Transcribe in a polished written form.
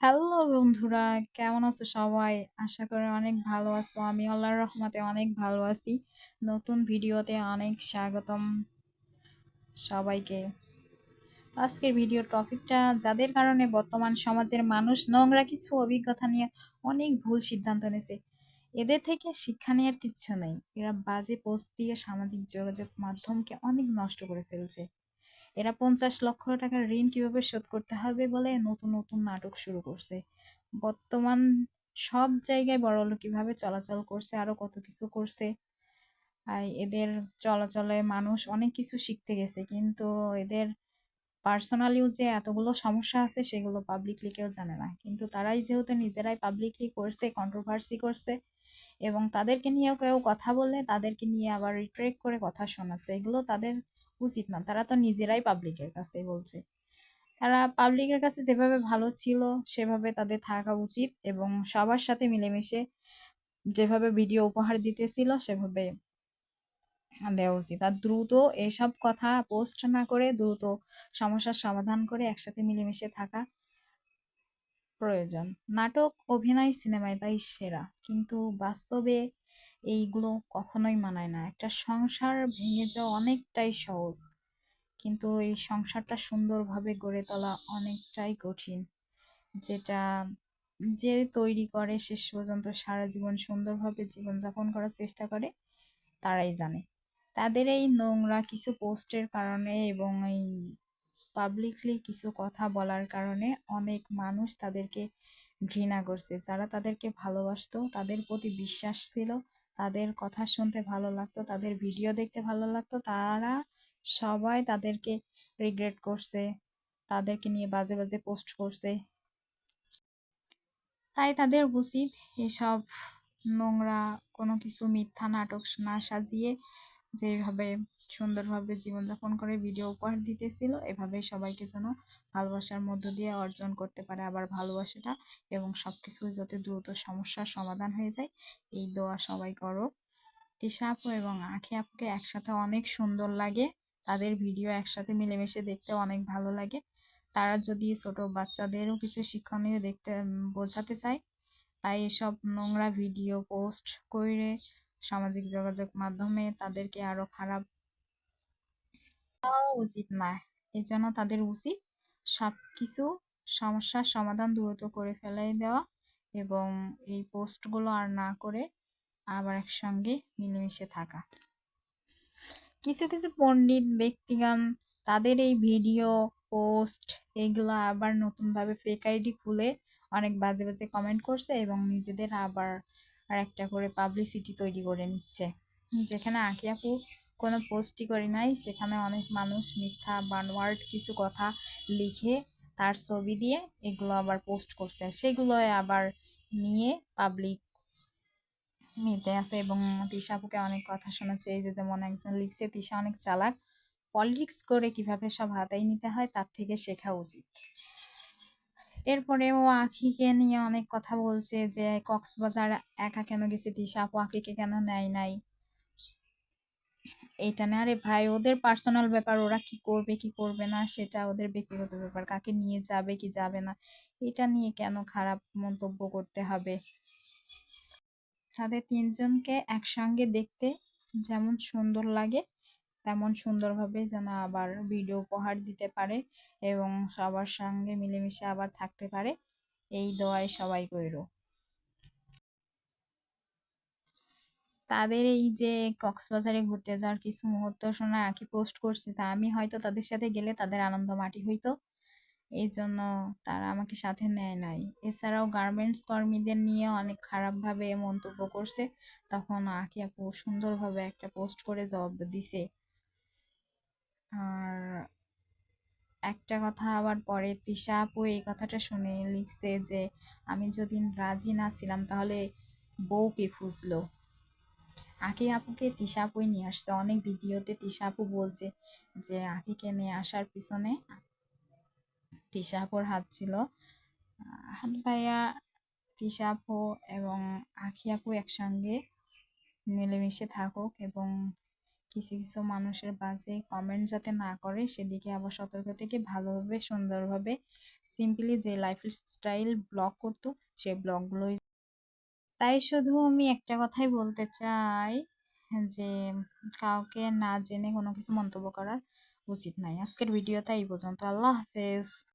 Hello বন্ধুরা, কেমন আছো সবাই? আশা করি অনেক ভালো আছো। আমি আল্লাহর রহমতে অনেক ভালো আছি। নতুন ভিডিওতে অনেক স্বাগতম সবাইকে। আজকের ভিডিওর টপিকটা যাদের কারণে বর্তমান সমাজের মানুষ নোংরা কিছু অভিজ্ঞতা নিয়ে অনেক ভুল সিদ্ধান্ত নিয়েছে। এদের থেকে শিক্ষা নেওয়ার কিচ্ছু নেই। এরা বাজে পোস্ট দিয়ে সামাজিক যোগাযোগ মাধ্যমকে অনেক নষ্ট করে ফেলছে। এরা 50 লক্ষ টাকার ঋণ কিভাবে শোধ করতে হবে বলে নতুন নতুন নাটক শুরু করছে। বর্তমান সব জায়গায় বড়লোক কিভাবে চলাচল করছে, আরো কত কিছু করছে। আর এদের চলাচলে মানুষ অনেক কিছু শিখতে গেছে, কিন্তু এদের পার্সোনালিও যে এতগুলো সমস্যা আছে সেগুলো পাবলিকলি কেউ জানে না। কিন্তু তারাই যেহেতু নিজেরাই পাবলিকলি করছে, কন্ট্রোভার্সি করছে, এবং তাদেরকে নিয়েও কেউ কথা বললে তাদেরকে নিয়ে আবার রিট্রেক করে কথা শোনাচ্ছে, এগুলো তাদের উচিত না। তারা তো নিজেরাই পাবলিকের কাছে বলছে। তারা পাবলিকের কাছে যেভাবে ভালো ছিল সেভাবে তাদের থাকা উচিত, এবং সবার সাথে মিলেমিশে যেভাবে ভিডিও উপহার দিতেছিল সেভাবে দেওয়া উচিত। আর দ্রুত এসব কথা পোস্ট না করে দ্রুত সমস্যার সমাধান করে একসাথে মিলেমিশে থাকা প্রয়োজন। নাটক, অভিনয়, সিনেমায় তাই সেরা, কিন্তু বাস্তবে এইগুলো কখনোই মানায় না। একটা সংসার ভেঙে যাওয়া অনেকটাই সহজ, কিন্তু এই সংসারটা সুন্দরভাবে গড়ে তোলা অনেকটাই কঠিন। যেটা যে তৈরি করে শেষ পর্যন্ত সারা জীবন সুন্দরভাবে জীবনযাপন করার চেষ্টা করে তারাই জানে। তাদের এই নোংরা কিছু পোস্টের কারণে এবং এই পাবলিকলি কিছু কথা বলার কারণে অনেক মানুষ তাদেরকে ঘৃণা করছে। যারা তাদেরকে ভালোবাসতো, তাদের প্রতি বিশ্বাস ছিল, তাদের কথা শুনতে ভালো লাগতো, তাদের ভিডিও দেখতে ভালো লাগতো, তারা সবাই তাদেরকে রিগ্রেট করছে, তাদেরকে নিয়ে বাজে বাজে পোস্ট করছে। তাই তাদের উচিত এসব নোংরা কোনো কিছু মিথ্যা নাটক না সাজিয়ে যেভাবে সুন্দরভাবে জীবনযাপন করে ভিডিও উপহার দিতেছিল, এভাবে সবাইকে যেন ভালোবাসার মধ্য দিয়ে অর্জন করতে পারে। আবার ভালোবাসাটা এবং সবকিছু যাতে দ্রুত সমস্যার সমাধান হয়ে যায়, এই দোয়া সবাই করো। তিশা আপু এবং আখি আপুকে একসাথে অনেক সুন্দর লাগে। তাদের ভিডিও একসাথে মিলেমিশে দেখতে অনেক ভালো লাগে। তারা যদি ছোট বাচ্চাদেরও কিছু শিক্ষণীয় দেখতে বোঝাতে চায়, তাই এসব নোংরা ভিডিও পোস্ট করে সামাজিক যোগাযোগ মাধ্যমে তাদেরকে আরো খারাপ হওয়া উচিত না। এই জন্য তাদের উচিত সবকিছু সমস্যার সমাধান দ্রুত করে ফেলাই দেওয়া, এবং এই পোস্টগুলো আর না করে আবার একসঙ্গে মিলেমিশে থাকা। কিছু কিছু পণ্ডিত ব্যক্তিগণ তাদের এই ভিডিও পোস্ট এগুলো আবার নতুনভাবে ফেক আইডি খুলে অনেক বাজে বাজে কমেন্ট করছে, এবং নিজেদের আবার আর একটা করে পাবলিসিটি তৈরি করে নিচ্ছে। যেখানে আঁকি আপু কোনো পোস্টই করে নাই, সেখানে অনেক মানুষ মিথ্যা বানোয়ার্ড কিছু কথা লিখে তার ছবি দিয়ে এগুলো আবার পোস্ট করছে, সেগুলো আবার নিয়ে পাবলিক মিলতে আছে, এবং তিশা আপুকে অনেক কথা শোনাচ্ছে। এই যে যেমন একজন লিখছে, তিশা অনেক চালাক, পলিটিক্স করে কিভাবে সব হাতায় নিতে হয় তার থেকে শেখা উচিত। এরপরে ও আখিকে নিয়ে অনেক কথা বলছে যে কক্সবাজার একা কেন গেছে তিশা আপু, আখিকে কেন নেয় নাই। এইটা না, আরে ভাই, ওদের পার্সোনাল ব্যাপার, ওরা কি করবে কি করবে না সেটা ওদের ব্যক্তিগত ব্যাপার, কাকে নিয়ে যাবে কি যাবে না এটা নিয়ে কেন খারাপ মন্তব্য করতে হবে। তাদের তিনজনকে একসঙ্গে দেখতে যেমন সুন্দর লাগে তেমন সুন্দরভাবে যেন আবার ভিডিও উপহার দিতে পারে এবং সবার সঙ্গে মিলেমিশে আবার থাকতে পারে, এই দোয়াই সবাই কইরো। তাদের এই যে কক্সবাজারে ঘুরতে যাওয়ার কিছু মুহূর্ত সময় আঁকি পোস্ট করছে, তা আমি হয়তো তাদের সাথে গেলে তাদের আনন্দ মাটি হইতো, এই জন্য তারা আমাকে সাথে নেয় নাই। এছাড়াও গার্মেন্টস কর্মীদের নিয়ে অনেক খারাপভাবে মন্তব্য করছে, তখন আঁকি আপু সুন্দরভাবে একটা পোস্ট করে জবাব দিছে। আর একটা কথা আবার পরে তিশা আপু এই কথাটা শুনে লিখছে যে আমি যদি রাজি না ছিলাম তাহলে বউ কি খুঁজলো। আঁকি আপুকে তিশা আপুই নিয়ে আসছে। অনেক ভিডিওতে তিশা আপু বলছে যে আঁকিকে নিয়ে আসার পিছনে তিশা আপুর হাত ছিল। হাত ভাইয়া, তিশা আপু এবং আঁখি আপু একসঙ্গে মিলেমিশে থাকুক, এবং কিছু কিছু মানুষের বাজে কমেন্ট যাতে না করে সেদিকে আবার সতর্ক থেকে ভালোভাবে সুন্দরভাবে সিম্পলি যে লাইফ স্টাইল ব্লগ করতো সে ব্লগগুলোই। তাই শুধু আমি একটা কথাই বলতে চাই যে কাউকে না জেনে কোনো কিছু মন্তব্য করার উচিত নাই। আজকের ভিডিওটা এই পর্যন্ত। আল্লাহ হাফেজ।